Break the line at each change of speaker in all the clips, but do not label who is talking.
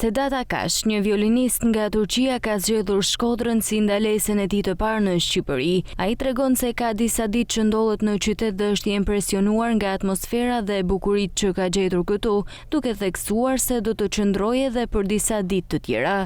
Sedat Akash, një violinist nga Turqia, ka zgjedhur Shkodrën si ndalesën e tij të parë në Shqipëri. Ai tregon se ka disa ditë që ndodhet në qytet dhe është i impresionuar nga atmosfera dhe bukuritë që ka gjetur këtu, duke theksuar se do të qëndrojë edhe për disa ditë të tjera.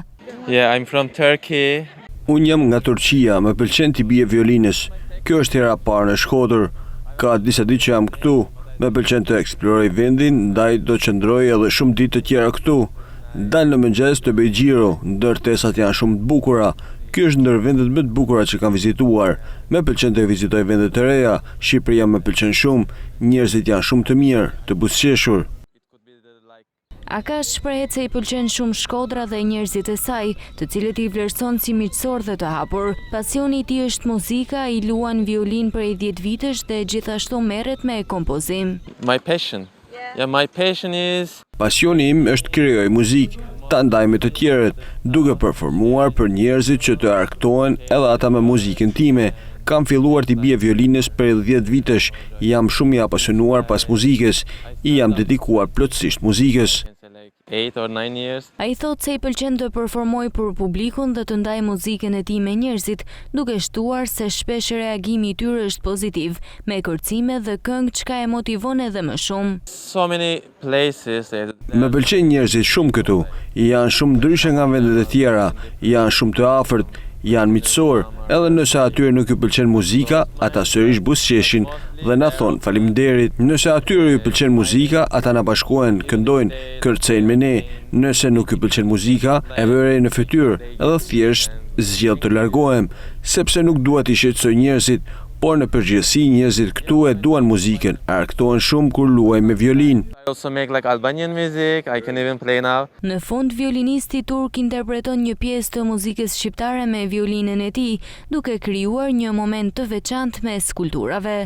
Yeah, I'm from Turkey.
Unë jam nga Turqia, më pëlqen t'i bie violinës. Kjo është hera parë në Shkodër. Ka disa ditë që jam këtu. Më pëlqen të eksploroj vendin, ndaj do qëndroj edhe shumë ditë të tjera këtu. Dal në mëngjes të bëj xhiro, ndërtesat janë shumë të bukura. Ky është ndër vendet më të bukura që kam vizituar. Më pëlqen të vizitoj vende të reja. Shqipëria më pëlqen shumë. Njerëzit janë shumë të mirë, të buzëqeshur.
Akash shprehet se i pëlqen shumë Shkodra dhe njerëzit e saj, të cilët i vlerëson si miqësor dhe të hapur. Pasioni i tij është muzika, i luan violin prej 10 vitesh dhe gjithashtu merret me kompozim.
My passion. Yeah, my passion is...
Pasioni im është krijoj muzikë, ta ndaj me të tjerët, duke performuar për njerëzit që të arktohen edhe ata me muzikën time. Kam filluar t'i bie violinës për 10 vitesh, jam shumë i apasionuar pas muzikës, i jam dedikuar plotësisht muzikës.
8 or 9 years.
Ai thotë se i pëlqen të performojë për publikun dhe të ndajë muzikën e tij me njerëzit, duke shtuar se shpesh reagimi i tyre është pozitiv, me kërcime dhe këngë çka e motivon edhe më shumë.
So many places.
Më pëlqejnë njerëzit shumë këtu, janë shumë ndryshe nga vendet e tjera, janë shumë të afërt, janë miqësor, edhe nëse atyre nuk ju pëlqen muzika, ata sërish buzëqeshin dhe na thon faleminderit. Nëse atyre ju pëlqen muzika, ata na bashkohen, këndojnë, kërcejnë me ne. Nëse nuk ju pëlqen muzika, e vërej në fytyrë, edhe thjesht zgjidh të largohem, sepse nuk dua t'i shqetësoj njerëzit, por në përgjithësi njerëzit këtu e duan muzikën, arktohen shumë kur luajmë me violinë.
I also make like Albanian music. I can even play now.
Në fund, violinisti turk interpreton një pjesë të muzikës shqiptare me violinën e tij, duke krijuar një moment të veçantë mes kulturave.